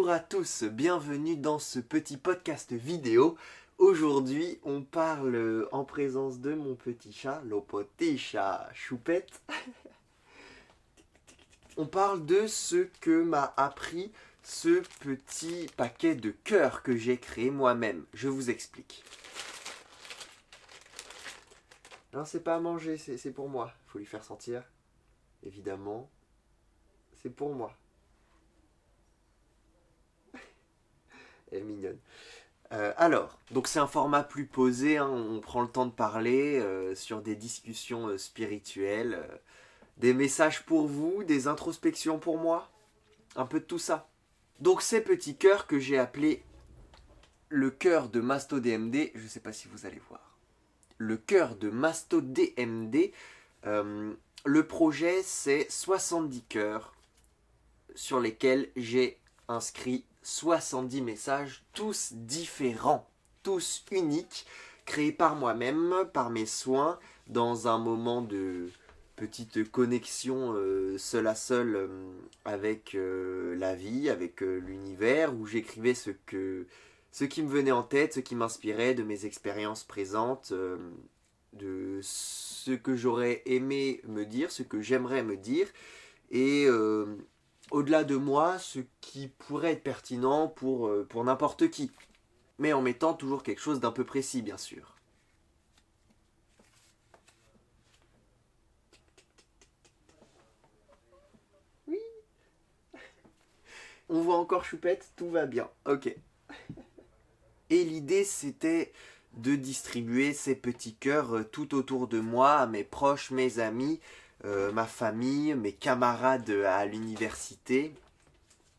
Bonjour à tous, bienvenue dans ce petit podcast vidéo. Aujourd'hui, on parle en présence de mon petit chat, le petit chat Choupette. On parle de ce que m'a appris ce petit paquet de cœurs que j'ai créé moi-même. Je vous explique. Non, c'est pas à manger, c'est pour moi. Il faut lui faire sentir. Évidemment, c'est pour moi. Elle est mignonne. Alors, donc c'est un format plus posé, hein, on prend le temps de parler sur des discussions spirituelles, des messages pour vous, des introspections pour moi, un peu de tout ça. Donc ces petits cœurs que j'ai appelés le cœur de Masto DMD, je ne sais pas si vous allez voir. Le cœur de Masto DMD, le projet c'est 70 cœurs sur lesquels j'ai inscrit 70 messages, tous différents, tous uniques, créés par moi-même, par mes soins, dans un moment de petite connexion seul à seul avec la vie, avec l'univers, où j'écrivais ce qui me venait en tête, ce qui m'inspirait de mes expériences présentes, de ce que j'aurais aimé me dire, ce que j'aimerais me dire, et au-delà de moi, ce qui pourrait être pertinent pour n'importe qui. Mais en mettant toujours quelque chose d'un peu précis, bien sûr. Oui. On voit encore Choupette, tout va bien. Ok. Et l'idée, c'était de distribuer ces petits cœurs tout autour de moi, à mes proches, mes amis, ma famille, mes camarades à l'université,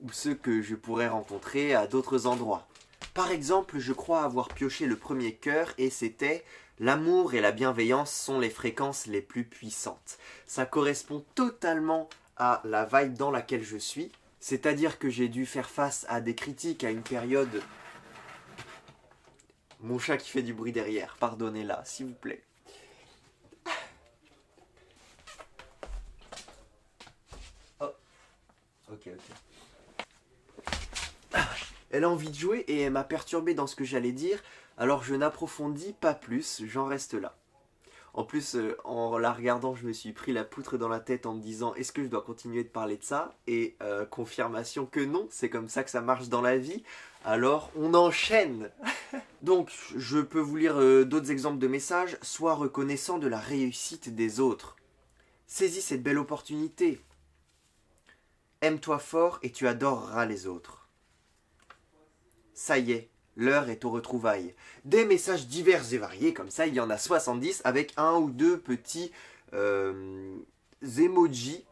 ou ceux que je pourrais rencontrer à d'autres endroits. Par exemple, je crois avoir pioché le premier cœur et c'était « L'amour et la bienveillance sont les fréquences les plus puissantes ». Ça correspond totalement à la vibe dans laquelle je suis, c'est-à-dire que j'ai dû faire face à des critiques à une période... Mon chat qui fait du bruit derrière, pardonnez-la, s'il vous plaît. Oh, ok. Elle a envie de jouer et elle m'a perturbé dans ce que j'allais dire, alors je n'approfondis pas plus, j'en reste là. En plus, en la regardant, je me suis pris la poutre dans la tête en me disant « Est-ce que je dois continuer de parler de ça ?» Et confirmation que non, c'est comme ça que ça marche dans la vie. Alors, on enchaîne. Donc, je peux vous lire d'autres exemples de messages. « Sois reconnaissant de la réussite des autres. Saisis cette belle opportunité. Aime-toi fort et tu adoreras les autres. Ça y est. L'heure est aux retrouvailles. » Des messages divers et variés, comme ça, il y en a 70 avec un ou deux petits emojis,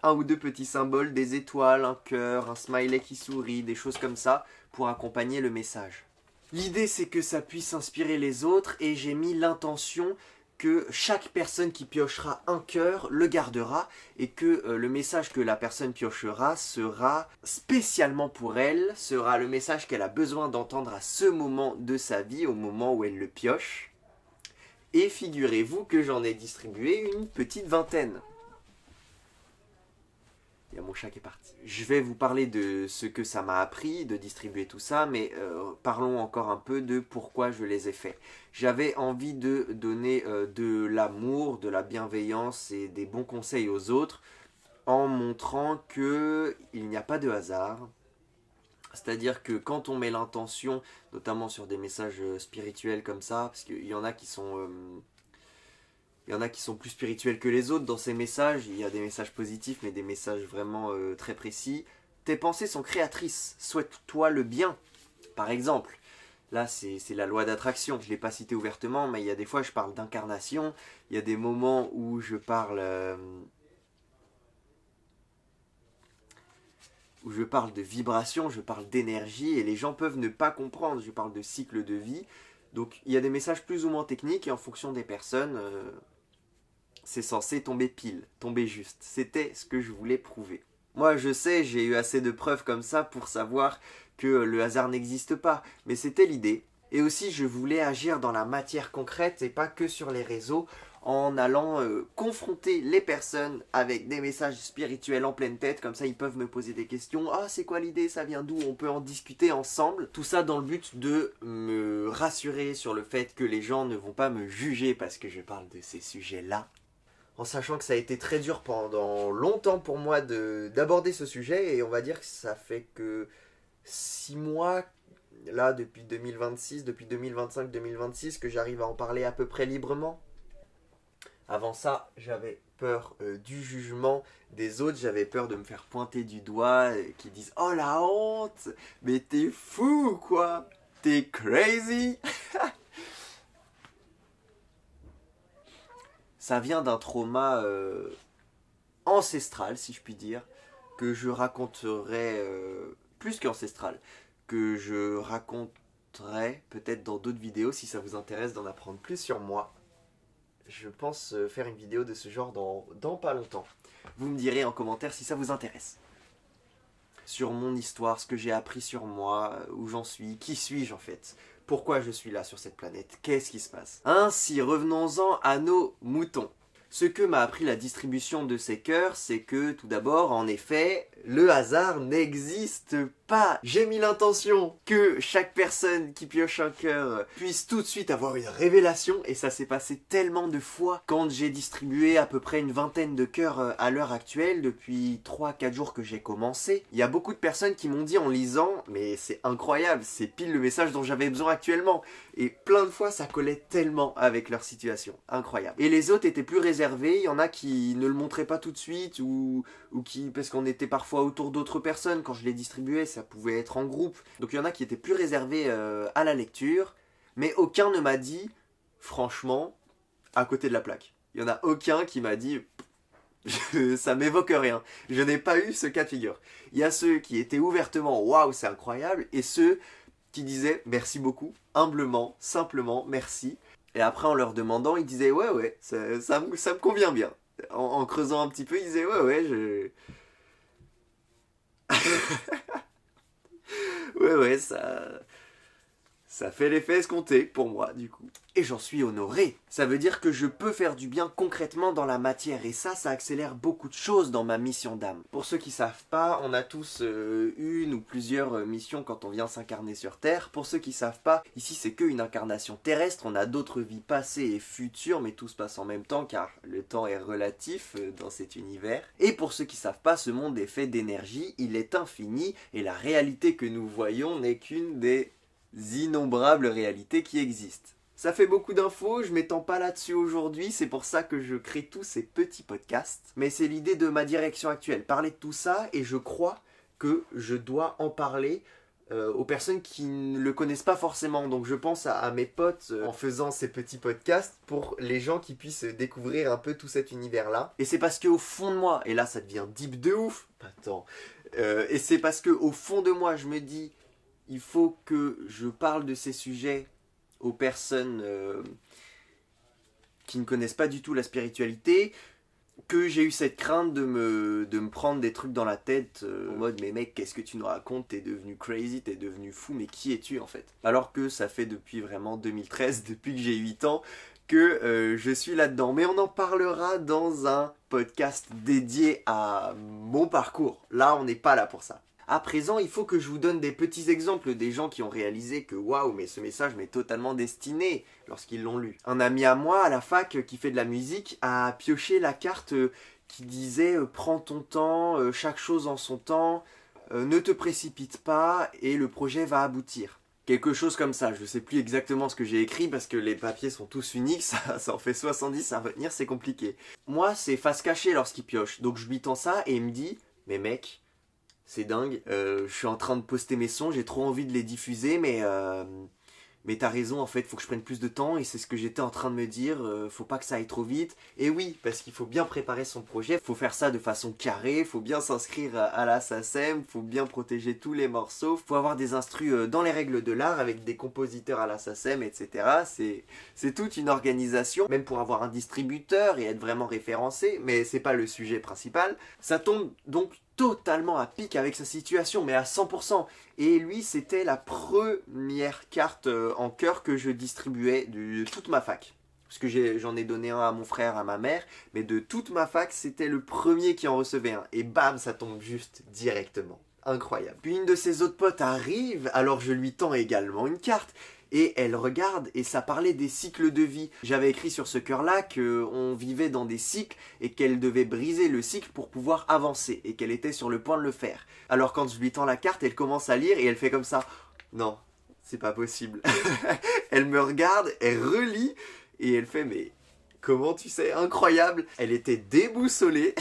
un ou deux petits symboles, des étoiles, un cœur, un smiley qui sourit, des choses comme ça pour accompagner le message. L'idée, c'est que ça puisse inspirer les autres et j'ai mis l'intention que chaque personne qui piochera un cœur le gardera et que le message que la personne piochera sera spécialement pour elle, sera le message qu'elle a besoin d'entendre à ce moment de sa vie, au moment où elle le pioche. Et figurez-vous que j'en ai distribué une petite vingtaine. Il y a mon chat qui est parti. Je vais vous parler de ce que ça m'a appris, de distribuer tout ça, mais parlons encore un peu de pourquoi je les ai faits. J'avais envie de donner de l'amour, de la bienveillance et des bons conseils aux autres en montrant qu'il n'y a pas de hasard. C'est-à-dire que quand on met l'intention, notamment sur des messages spirituels comme ça, parce qu'il y en a qui sont... Il y en a qui sont plus spirituels que les autres dans ces messages. Il y a des messages positifs, mais des messages vraiment très précis. Tes pensées sont créatrices. Souhaite-toi le bien. Par exemple, là, c'est la loi d'attraction. Je ne l'ai pas cité ouvertement, mais il y a des fois, je parle d'incarnation. Il y a des moments où je parle... où je parle de vibration, je parle d'énergie, et les gens peuvent ne pas comprendre. Je parle de cycle de vie. Donc, il y a des messages plus ou moins techniques, et en fonction des personnes... c'est censé tomber pile, tomber juste. C'était ce que je voulais prouver. Moi, je sais, j'ai eu assez de preuves comme ça pour savoir que le hasard n'existe pas, mais c'était l'idée. Et aussi, je voulais agir dans la matière concrète et pas que sur les réseaux, en allant confronter les personnes avec des messages spirituels en pleine tête, comme ça ils peuvent me poser des questions, ah c'est quoi l'idée, ça vient d'où, on peut en discuter ensemble, tout ça dans le but de me rassurer sur le fait que les gens ne vont pas me juger parce que je parle de ces sujets-là. En sachant que ça a été très dur pendant longtemps pour moi d'aborder ce sujet, et on va dire que ça fait que 6 mois, là depuis 2026, depuis 2025-2026, que j'arrive à en parler à peu près librement. Avant ça, j'avais peur du jugement des autres, j'avais peur de me faire pointer du doigt, qui disent « Oh la honte, mais t'es fou quoi, t'es crazy !» Ça vient d'un trauma ancestral, si je puis dire, que je raconterai, plus qu'ancestral, que je raconterai peut-être dans d'autres vidéos si ça vous intéresse d'en apprendre plus sur moi. Je pense faire une vidéo de ce genre dans pas longtemps. Vous me direz en commentaire si ça vous intéresse. Sur mon histoire, ce que j'ai appris sur moi, où j'en suis, qui suis-je en fait ? Pourquoi je suis là sur cette planète? Qu'est-ce qui se passe? Ainsi, revenons-en à nos moutons. Ce que m'a appris la distribution de ces cœurs, c'est que tout d'abord, en effet, le hasard n'existe pas. J'ai mis l'intention que chaque personne qui pioche un cœur puisse tout de suite avoir une révélation, et ça s'est passé tellement de fois quand j'ai distribué à peu près une vingtaine de cœurs à l'heure actuelle, depuis 3-4 jours que j'ai commencé. Il y a beaucoup de personnes qui m'ont dit en lisant, mais c'est incroyable, c'est pile le message dont j'avais besoin actuellement. Et plein de fois, ça collait tellement avec leur situation. Incroyable. Et les autres étaient plus réservés. Il y en a qui ne le montraient pas tout de suite ou qui, parce qu'on était parfois autour d'autres personnes. Quand je les distribuais, ça pouvait être en groupe. Donc il y en a qui étaient plus réservés à la lecture. Mais aucun ne m'a dit, franchement, à côté de la plaque. Il n'y en a aucun qui m'a dit... ça m'évoque rien. Je n'ai pas eu ce cas de figure. Il y a ceux qui étaient ouvertement « Waouh, c'est incroyable » et ceux qui disaient merci beaucoup, humblement, simplement, merci. Et après, en leur demandant, ils disaient ouais, ça me convient bien. En creusant un petit peu, ils disaient ouais, ouais, ça fait l'effet escompté pour moi, du coup. Et j'en suis honoré. Ça veut dire que je peux faire du bien concrètement dans la matière. Et ça accélère beaucoup de choses dans ma mission d'âme. Pour ceux qui savent pas, on a tous une ou plusieurs missions quand on vient s'incarner sur Terre. Pour ceux qui savent pas, ici c'est qu'une incarnation terrestre. On a d'autres vies passées et futures, mais tout se passe en même temps car le temps est relatif dans cet univers. Et pour ceux qui savent pas, ce monde est fait d'énergie, il est infini. Et la réalité que nous voyons n'est qu'une des innombrables réalités qui existent. Ça fait beaucoup d'infos, je m'étends pas là-dessus aujourd'hui, c'est pour ça que je crée tous ces petits podcasts. Mais c'est l'idée de ma direction actuelle, parler de tout ça, et je crois que je dois en parler aux personnes qui ne le connaissent pas forcément. Donc je pense à mes potes en faisant ces petits podcasts pour les gens qui puissent découvrir un peu tout cet univers-là. Et c'est parce qu'au fond de moi, et là ça devient deep de ouf, attends, et c'est parce qu'au fond de moi je me dis, il faut que je parle de ces sujets aux personnes qui ne connaissent pas du tout la spiritualité, que j'ai eu cette crainte de me prendre des trucs dans la tête en mode mais mec, qu'est-ce que tu nous racontes, t'es devenu crazy, t'es devenu fou, mais qui es-tu en fait? Alors que ça fait depuis vraiment 2013, depuis que j'ai 8 ans, que je suis là-dedans. Mais on en parlera dans un podcast dédié à mon parcours. Là, on n'est pas là pour ça. À présent, il faut que je vous donne des petits exemples des gens qui ont réalisé que waouh, mais ce message m'est totalement destiné lorsqu'ils l'ont lu. Un ami à moi à la fac qui fait de la musique a pioché la carte qui disait prends ton temps, chaque chose en son temps, ne te précipite pas et le projet va aboutir. Quelque chose comme ça, je ne sais plus exactement ce que j'ai écrit parce que les papiers sont tous uniques, ça en fait 70 à retenir, c'est compliqué. Moi, c'est face cachée lorsqu'il pioche, donc je lui tends ça et il me dit mais mec, c'est dingue, je suis en train de poster mes sons, j'ai trop envie de les diffuser, mais t'as raison, en fait, faut que je prenne plus de temps, et c'est ce que j'étais en train de me dire, faut pas que ça aille trop vite. Et oui, parce qu'il faut bien préparer son projet, faut faire ça de façon carrée, faut bien s'inscrire à la SACEM, faut bien protéger tous les morceaux, faut avoir des instrus dans les règles de l'art, avec des compositeurs à la SACEM, etc. C'est toute une organisation, même pour avoir un distributeur et être vraiment référencé, mais c'est pas le sujet principal. Ça tombe donc totalement à pic avec sa situation, mais à 100%. Et lui, c'était la première carte en cœur que je distribuais de toute ma fac. parce que j'en ai donné un à mon frère, à ma mère, mais de toute ma fac, c'était le premier qui en recevait un. Et bam, ça tombe juste directement. Incroyable. Puis une de ses autres potes arrive, alors je lui tends également une carte. Et elle regarde, et ça parlait des cycles de vie. J'avais écrit sur ce cœur-là qu'on vivait dans des cycles et qu'elle devait briser le cycle pour pouvoir avancer, et qu'elle était sur le point de le faire. Alors quand je lui tends la carte, elle commence à lire et elle fait comme ça. Non, c'est pas possible. Elle me regarde, elle relit, et elle fait mais... Comment tu sais? Incroyable. Elle était déboussolée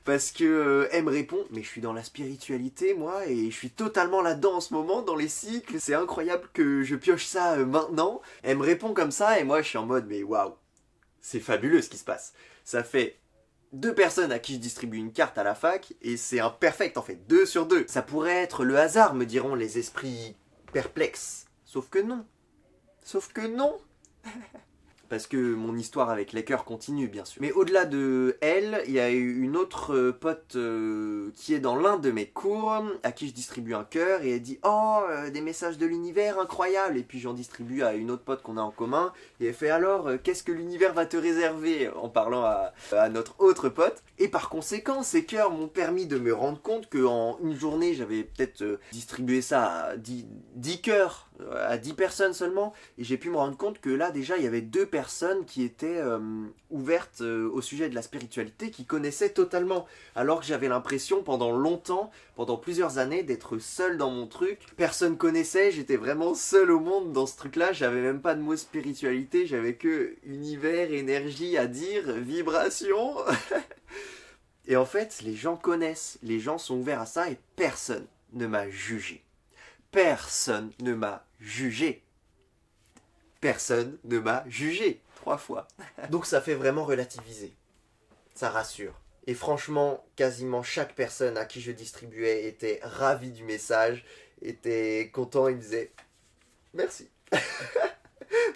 parce que elle me répond mais je suis dans la spiritualité moi et je suis totalement là-dedans en ce moment dans les cycles. C'est incroyable que je pioche ça maintenant. Elle me répond comme ça et moi je suis en mode mais waouh. C'est fabuleux ce qui se passe. Ça fait 2 personnes à qui je distribue une carte à la fac et c'est un perfect en fait, 2 sur 2. Ça pourrait être le hasard me diront les esprits perplexes. Sauf que non. Sauf que non. Parce que mon histoire avec les cœurs continue, bien sûr. Mais au-delà de elle, il y a eu une autre pote qui est dans l'un de mes cours, à qui je distribue un cœur, et elle dit « Oh, des messages de l'univers, incroyable !» Et puis j'en distribue à une autre pote qu'on a en commun, et elle fait « Alors, qu'est-ce que l'univers va te réserver ?» en parlant à notre autre pote. Et par conséquent, ces cœurs m'ont permis de me rendre compte qu'en une journée, j'avais peut-être distribué ça à 10 cœurs, à 10 personnes seulement, et j'ai pu me rendre compte que là, déjà, il y avait 2 personnes qui étaient ouvertes au sujet de la spiritualité, qui connaissaient totalement, alors que j'avais l'impression pendant longtemps, pendant plusieurs années, d'être seul dans mon truc. Personne connaissait, j'étais vraiment seul au monde dans ce truc-là, j'avais même pas de mot spiritualité, j'avais que univers, énergie à dire, vibration. Et en fait, les gens connaissent, les gens sont ouverts à ça et personne ne m'a jugé. Personne ne m'a jugé. Personne ne m'a jugé 3 fois. Donc ça fait vraiment relativiser. Ça rassure. Et franchement, quasiment chaque personne à qui je distribuais était ravie du message, était content, il me disait merci.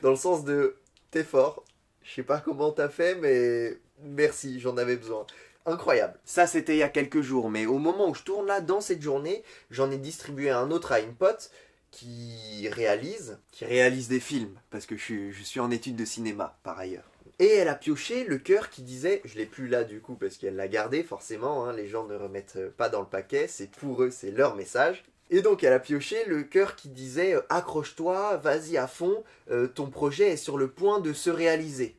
Dans le sens de t'es fort, je sais pas comment t'as fait, mais merci, j'en avais besoin. Incroyable. Ça, c'était il y a quelques jours, mais au moment où je tourne là, dans cette journée, j'en ai distribué un autre à une pote qui réalise des films, parce que je suis en études de cinéma, par ailleurs. Et elle a pioché le cœur qui disait, je l'ai plus là du coup, parce qu'elle l'a gardé, forcément, hein, les gens ne remettent pas dans le paquet, c'est pour eux, c'est leur message. Et donc elle a pioché le cœur qui disait, accroche-toi, vas-y à fond, ton projet est sur le point de se réaliser.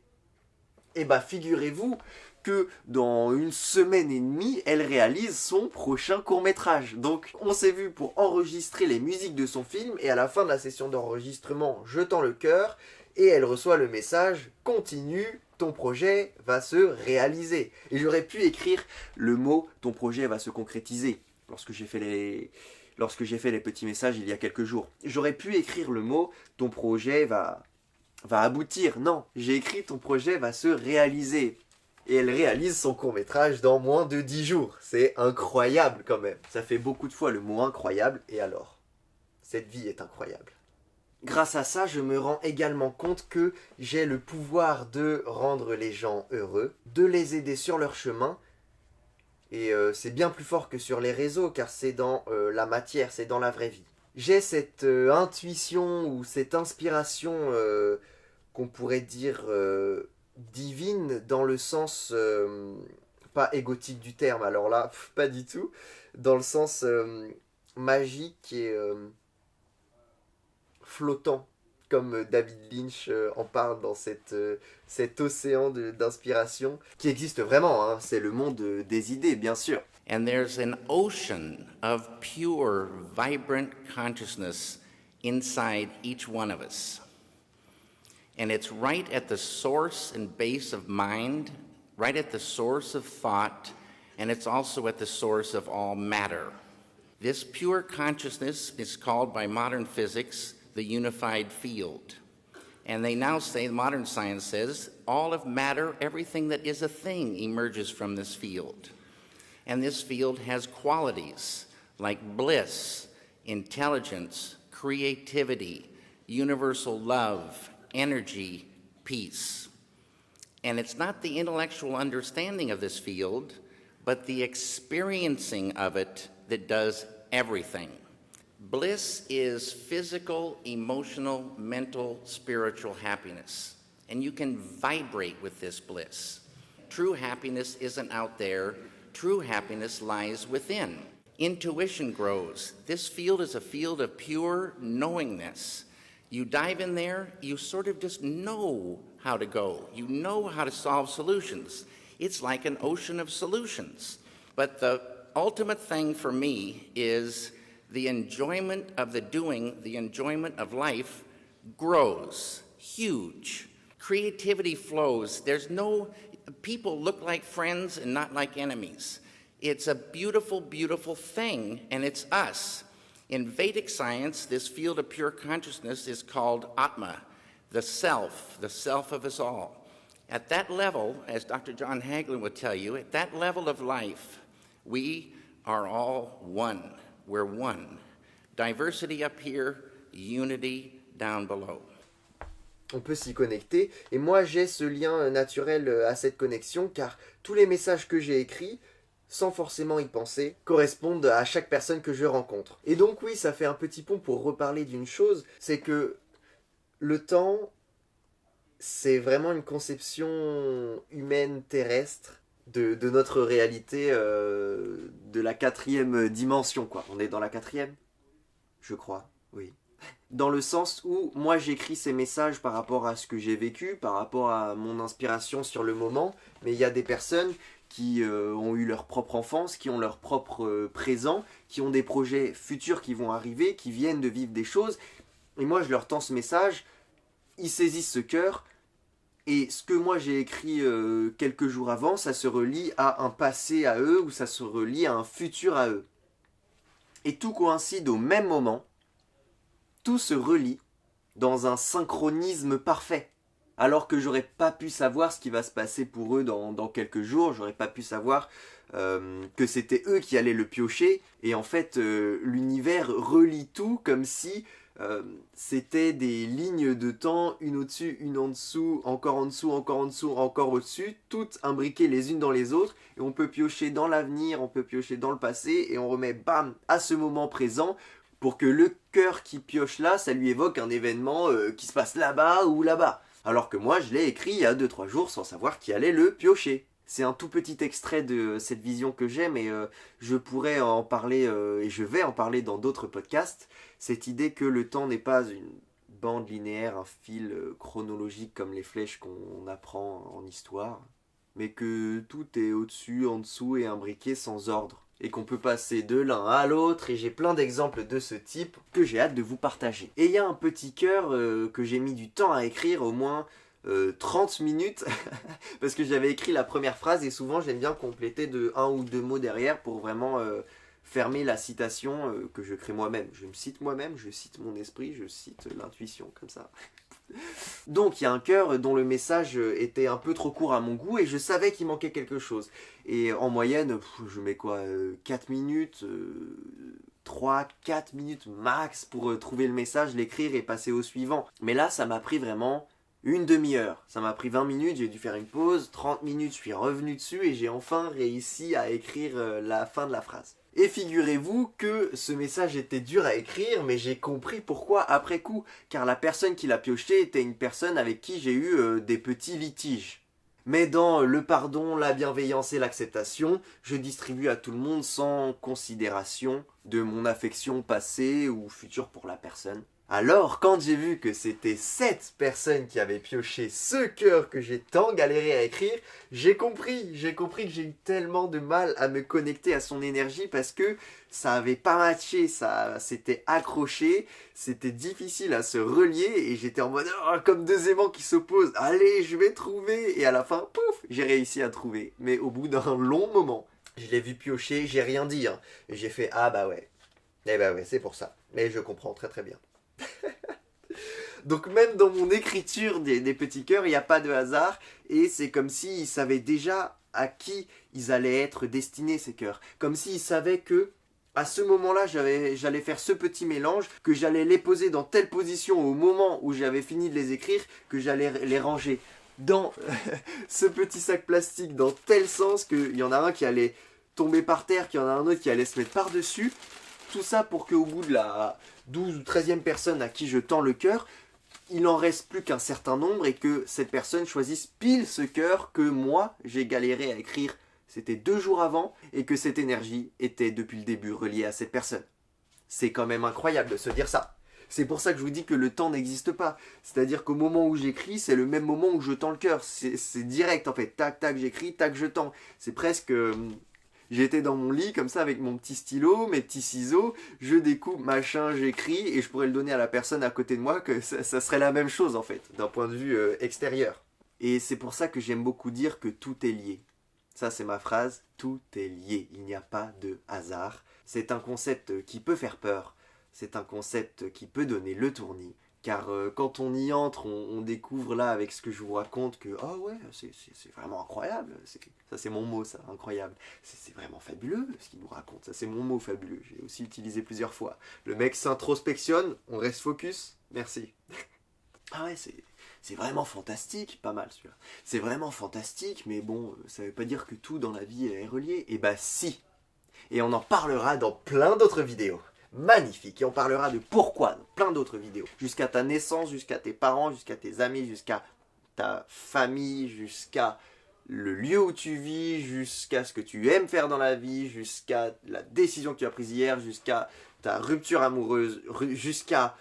Et bah figurez-vous que dans 1 semaine et demie, elle réalise son prochain court-métrage. Donc on s'est vu pour enregistrer les musiques de son film, et à la fin de la session d'enregistrement, je tends le cœur, et elle reçoit le message « Continue, ton projet va se réaliser ». Et j'aurais pu écrire le mot « Ton projet va se concrétiser » lorsque j'ai fait les petits messages il y a quelques jours. J'aurais pu écrire le mot « Ton projet va aboutir ». Non, j'ai écrit « Ton projet va se réaliser ». Et elle réalise son court-métrage dans moins de 10 jours. C'est incroyable quand même. Ça fait beaucoup de fois le mot incroyable, et alors, cette vie est incroyable. Grâce à ça, je me rends également compte que j'ai le pouvoir de rendre les gens heureux, de les aider sur leur chemin, et c'est bien plus fort que sur les réseaux, car c'est dans la matière, c'est dans la vraie vie. J'ai cette intuition ou cette inspiration qu'on pourrait dire divine dans le sens pas égotique du terme, alors là pas du tout, dans le sens magique et flottant, comme David Lynch en parle dans cet océan d'inspiration qui existe vraiment, hein, c'est le monde des idées bien sûr. And there's an ocean of pure, vibrant consciousness inside each one of us. And it's right at the source and base of mind, right at the source of thought, and it's also at the source of all matter. This pure consciousness is called by modern physics the unified field. And they now say, modern science says, all of matter, everything that is a thing, emerges from this field. And this field has qualities like bliss, intelligence, creativity, universal love, energy, peace. And it's not the intellectual understanding of this field, but the experiencing of it that does everything. Bliss is physical, emotional, mental, spiritual happiness. and you can vibrate with this bliss. True happiness isn't out there. True happiness lies within. Intuition grows. This field is a field of pure knowingness. You dive in there, you sort of just know how to go. You know how to solve solutions. It's like an ocean of solutions. But the ultimate thing for me is the enjoyment of the doing, the enjoyment of life grows huge. Creativity flows. People look like friends and not like enemies. It's a beautiful, beautiful thing, and it's us. In Vedic science, this field of pure consciousness is called Atma, the self of us all. At that level, as Dr. John Hagelin would tell you, at that level of life, we are all one. We're one. Diversity up here, unity down below. On peut s'y connecter, et moi j'ai ce lien naturel à cette connexion, car tous les messages que j'ai écrits, sans forcément y penser, correspondent à chaque personne que je rencontre. Et donc oui, ça fait un petit pont pour reparler d'une chose, c'est que le temps, c'est vraiment une conception humaine terrestre de notre réalité, de la 4e dimension, quoi. On est dans la 4e, je crois, oui. Dans le sens où moi j'écris ces messages par rapport à ce que j'ai vécu, par rapport à mon inspiration sur le moment, mais il y a des personnes qui ont eu leur propre enfance, qui ont leur propre présent, qui ont des projets futurs qui vont arriver, qui viennent de vivre des choses. Et moi, je leur tends ce message, ils saisissent ce cœur, et ce que moi j'ai écrit quelques jours avant, ça se relie à un passé à eux, ou ça se relie à un futur à eux. Et tout coïncide au même moment, tout se relie dans un synchronisme parfait. Alors que j'aurais pas pu savoir ce qui va se passer pour eux dans quelques jours, j'aurais pas pu savoir que c'était eux qui allaient le piocher, et en fait l'univers relie tout comme si c'était des lignes de temps, une au-dessus, une en dessous, encore en dessous, encore en dessous, encore au-dessus, toutes imbriquées les unes dans les autres, et on peut piocher dans l'avenir, on peut piocher dans le passé, et on remet bam à ce moment présent, pour que le cœur qui pioche là, ça lui évoque un événement qui se passe là-bas ou là-bas. Alors que moi, je l'ai écrit il y a 2-3 jours sans savoir qui allait le piocher. C'est un tout petit extrait de cette vision que j'ai, mais je pourrais en parler, et je vais en parler dans d'autres podcasts. Cette idée que le temps n'est pas une bande linéaire, un fil chronologique comme les flèches qu'on apprend en histoire, mais que tout est au-dessus, en dessous et imbriqué sans ordre. Et qu'on peut passer de l'un à l'autre, et j'ai plein d'exemples de ce type que j'ai hâte de vous partager. Et il y a un petit cœur que j'ai mis du temps à écrire, au moins 30 minutes, parce que j'avais écrit la première phrase, et souvent j'aime bien compléter de 1 ou 2 mots derrière pour vraiment fermer la citation que je crée moi-même. Je me cite moi-même, je cite mon esprit, je cite l'intuition, comme ça. Donc il y a un cœur dont le message était un peu trop court à mon goût, et je savais qu'il manquait quelque chose. Et en moyenne, je mets quoi, 4 minutes, 3-4 minutes max pour trouver le message, l'écrire et passer au suivant. Mais là, ça m'a pris vraiment une demi-heure. Ça m'a pris 20 minutes, j'ai dû faire une pause, 30 minutes, je suis revenu dessus et j'ai enfin réussi à écrire la fin de la phrase. Et figurez-vous que ce message était dur à écrire, mais j'ai compris pourquoi après coup, car la personne qui l'a pioché était une personne avec qui j'ai eu des petits litiges. Mais dans le pardon, la bienveillance et l'acceptation, je distribue à tout le monde sans considération de mon affection passée ou future pour la personne. Alors, quand j'ai vu que c'était cette personne qui avait pioché ce cœur que j'ai tant galéré à écrire, j'ai compris que j'ai eu tellement de mal à me connecter à son énergie parce que ça avait pas matché, ça s'était accroché, c'était difficile à se relier et j'étais en mode comme deux aimants qui s'opposent, allez, je vais trouver, et à la fin, pouf, j'ai réussi à trouver, mais au bout d'un long moment. Je l'ai vu piocher, j'ai rien dit, hein. Et j'ai fait ah bah ouais, eh bah ouais, c'est pour ça, mais je comprends très très bien. Donc même dans mon écriture des petits cœurs, il n'y a pas de hasard, et c'est comme s'ils savaient déjà à qui ils allaient être destinés, ces cœurs. Comme s'ils savaient que à ce moment-là, j'allais faire ce petit mélange, que j'allais les poser dans telle position au moment où j'avais fini de les écrire, que j'allais les ranger dans ce petit sac plastique dans tel sens qu'il y en a un qui allait tomber par terre, qu'il y en a un autre qui allait se mettre par-dessus. Tout ça pour qu'au bout de la 12 ou 13e personne à qui je tends le cœur, il en reste plus qu'un certain nombre et que cette personne choisisse pile ce cœur que moi, j'ai galéré à écrire, c'était 2 jours avant, et que cette énergie était depuis le début reliée à cette personne. C'est quand même incroyable de se dire ça. C'est pour ça que je vous dis que le temps n'existe pas. C'est-à-dire qu'au moment où j'écris, c'est le même moment où je tends le cœur. C'est direct en fait. Tac, tac, j'écris, tac, je tends. C'est presque... j'étais dans mon lit comme ça avec mon petit stylo, mes petits ciseaux, je découpe, machin, j'écris et je pourrais le donner à la personne à côté de moi que ça serait la même chose en fait, d'un point de vue extérieur. Et c'est pour ça que j'aime beaucoup dire que tout est lié. Ça c'est ma phrase, tout est lié, il n'y a pas de hasard. C'est un concept qui peut faire peur, c'est un concept qui peut donner le tournis, car quand on y entre, on découvre là avec ce que je vous raconte que ah ouais, c'est vraiment incroyable, ça c'est mon mot ça, incroyable, c'est vraiment fabuleux ce qu'il nous raconte, ça c'est mon mot fabuleux, j'ai aussi utilisé plusieurs fois. Le mec s'introspectionne, on reste focus, merci. Ah ouais, c'est vraiment fantastique, pas mal celui-là. C'est vraiment fantastique, mais bon, ça veut pas dire que tout dans la vie est relié. Et bah si. Et on en parlera dans plein d'autres vidéos. Magnifique. Et on parlera de pourquoi dans plein d'autres vidéos. Jusqu'à ta naissance, jusqu'à tes parents, jusqu'à tes amis, jusqu'à ta famille, jusqu'à le lieu où tu vis, jusqu'à ce que tu aimes faire dans la vie, jusqu'à la décision que tu as prise hier, jusqu'à ta rupture amoureuse, jusqu'à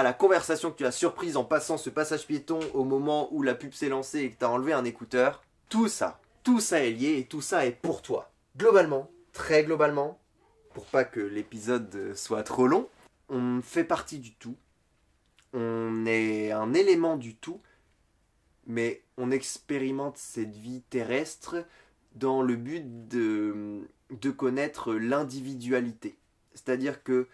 la conversation que tu as surprise en passant ce passage piéton au moment où la pub s'est lancée et que tu as enlevé un écouteur. Tout ça est lié et tout ça est pour toi. Globalement, très globalement, pour pas que l'épisode soit trop long, on fait partie du tout, on est un élément du tout, mais on expérimente cette vie terrestre dans le but de connaître l'individualité. C'est-à-dire que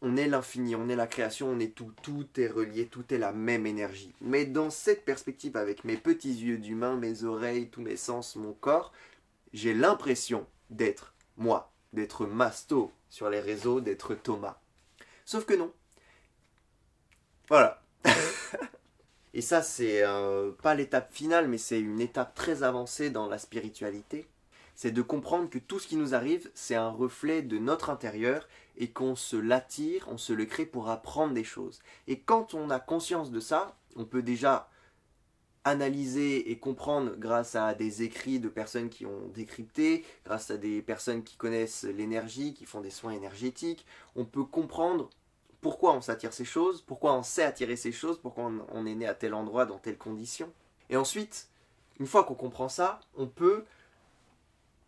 on est l'infini, on est la création, on est tout. Tout est relié, tout est la même énergie. Mais dans cette perspective, avec mes petits yeux d'humain, mes oreilles, tous mes sens, mon corps, j'ai l'impression d'être moi, d'être Masto sur les réseaux, d'être Thomas. Sauf que non. Voilà. Et ça, c'est pas l'étape finale, mais c'est une étape très avancée dans la spiritualité. C'est de comprendre que tout ce qui nous arrive, c'est un reflet de notre intérieur et qu'on se l'attire, on se le crée pour apprendre des choses. Et quand on a conscience de ça, on peut déjà analyser et comprendre grâce à des écrits de personnes qui ont décrypté, grâce à des personnes qui connaissent l'énergie, qui font des soins énergétiques. On peut comprendre pourquoi on s'attire ces choses, pourquoi on sait attirer ces choses, pourquoi on est né à tel endroit, dans telles conditions. Et ensuite, une fois qu'on comprend ça, on peut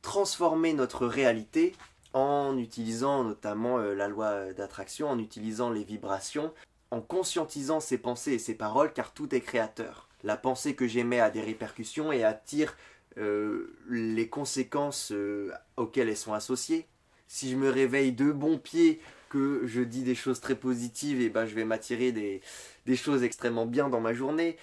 transformer notre réalité en utilisant notamment la loi d'attraction, en utilisant les vibrations, en conscientisant ses pensées et ses paroles, car tout est créateur. La pensée que j'émets a des répercussions et attire les conséquences auxquelles elles sont associées. Si je me réveille de bon pied, que je dis des choses très positives, et ben je vais m'attirer des choses extrêmement bien dans ma journée.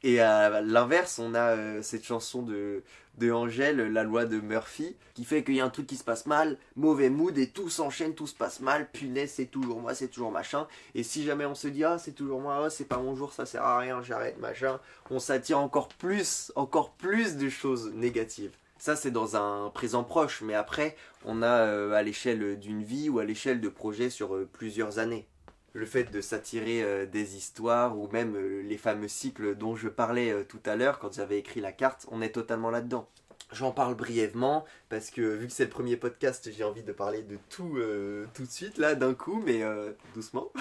Et à l'inverse, on a cette chanson de Angèle, La loi de Murphy, qui fait qu'il y a un truc qui se passe mal, mauvais mood, et tout s'enchaîne, tout se passe mal, punaise, c'est toujours moi, c'est toujours machin. Et si jamais on se dit, ah, c'est toujours moi, oh, c'est pas mon jour, ça sert à rien, j'arrête, machin, on s'attire encore plus de choses négatives. Ça, c'est dans un présent proche, mais après, on a à l'échelle d'une vie ou à l'échelle de projets sur plusieurs années. Le fait de s'attirer des histoires ou même les fameux cycles dont je parlais tout à l'heure quand j'avais écrit la carte, on est totalement là-dedans. J'en parle brièvement parce que vu que c'est le premier podcast, j'ai envie de parler de tout tout de suite là d'un coup, mais doucement.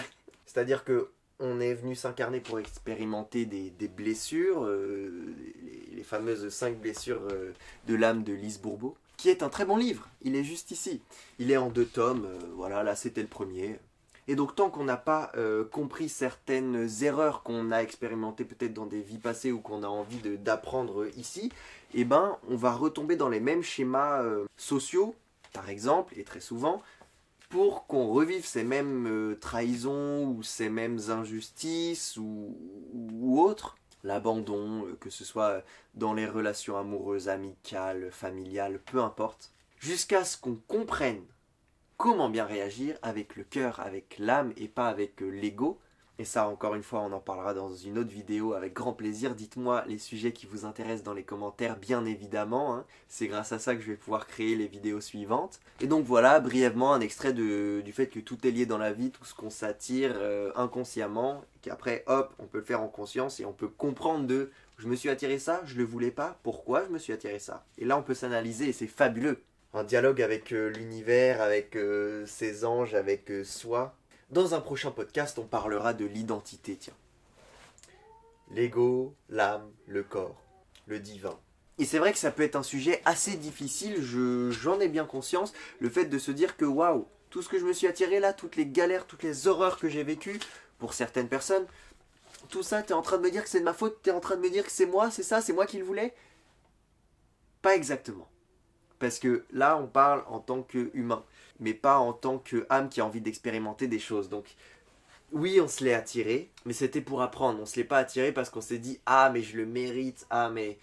C'est-à-dire que on est venu s'incarner pour expérimenter des blessures, les fameuses 5 blessures de l'âme de Lise Bourbeau, qui est un très bon livre. Il est juste ici. Il est en 2 tomes, voilà, là c'était le premier. Et donc tant qu'on n'a pas compris certaines erreurs qu'on a expérimentées peut-être dans des vies passées ou qu'on a envie d'apprendre ici, eh ben on va retomber dans les mêmes schémas sociaux, par exemple, et très souvent, pour qu'on revive ces mêmes trahisons ou ces mêmes injustices ou autres. L'abandon, que ce soit dans les relations amoureuses, amicales, familiales, peu importe, jusqu'à ce qu'on comprenne comment bien réagir avec le cœur, avec l'âme et pas avec l'ego, Et ça, encore une fois, on en parlera dans une autre vidéo avec grand plaisir. Dites-moi les sujets qui vous intéressent dans les commentaires, bien évidemment. Hein. C'est grâce à ça que je vais pouvoir créer les vidéos suivantes. Et donc voilà, brièvement, un extrait du fait que tout est lié dans la vie, tout ce qu'on s'attire inconsciemment, qu'après, hop, on peut le faire en conscience et on peut comprendre de « je me suis attiré ça, je le voulais pas, pourquoi je me suis attiré ça ?» Et là, on peut s'analyser et c'est fabuleux. Un dialogue avec l'univers, avec ses anges, avec soi. Dans un prochain podcast, on parlera de l'identité, tiens. L'ego, l'âme, le corps, le divin. Et c'est vrai que ça peut être un sujet assez difficile, j'en ai bien conscience, le fait de se dire que waouh, tout ce que je me suis attiré là, toutes les galères, toutes les horreurs que j'ai vécues, pour certaines personnes, tout ça, t'es en train de me dire que c'est de ma faute, t'es en train de me dire que c'est moi, c'est ça, c'est moi qui le voulais? Pas exactement. Parce que là, on parle en tant qu'humain, mais pas en tant qu'âme qui a envie d'expérimenter des choses. Donc, oui, on se l'est attiré, mais c'était pour apprendre. On se l'est pas attiré parce qu'on s'est dit « Ah, mais je le mérite. Ah, mais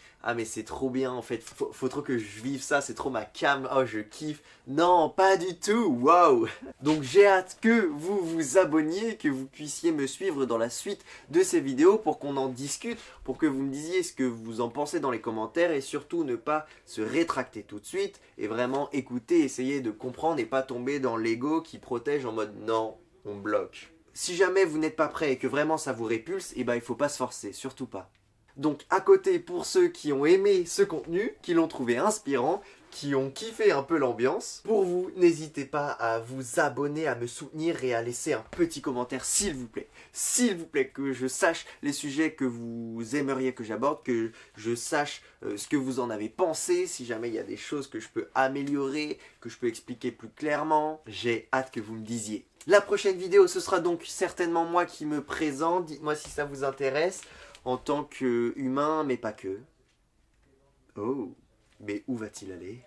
c'est trop bien, en fait. Faut trop que je vive ça. C'est trop ma cam. Oh, je kiffe. » Non, pas du tout. Waouh. Donc, j'ai hâte que vous vous abonniez, que vous puissiez me suivre dans la suite de ces vidéos pour qu'on en discute, pour que vous me disiez ce que vous en pensez dans les commentaires et surtout ne pas se rétracter tout de suite et vraiment écouter, essayer de comprendre et pas tomber dans l'ego qui protège en mode « Non, on bloque. » Si jamais vous n'êtes pas prêt et que vraiment ça vous répulse, eh ben il faut pas se forcer, surtout pas. Donc à côté, pour ceux qui ont aimé ce contenu, qui l'ont trouvé inspirant, qui ont kiffé un peu l'ambiance, pour vous, n'hésitez pas à vous abonner, à me soutenir et à laisser un petit commentaire s'il vous plaît. S'il vous plaît, que je sache les sujets que vous aimeriez que j'aborde, que je sache ce que vous en avez pensé, si jamais il y a des choses que je peux améliorer, que je peux expliquer plus clairement. J'ai hâte que vous me disiez. La prochaine vidéo, ce sera donc certainement moi qui me présente. Dites-moi si ça vous intéresse, en tant qu'humain, mais pas que. Oh, mais où va-t-il aller?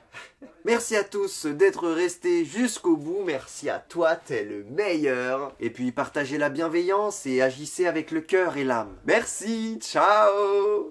Merci à tous d'être restés jusqu'au bout. Merci à toi, t'es le meilleur. Et puis partagez la bienveillance et agissez avec le cœur et l'âme. Merci, ciao!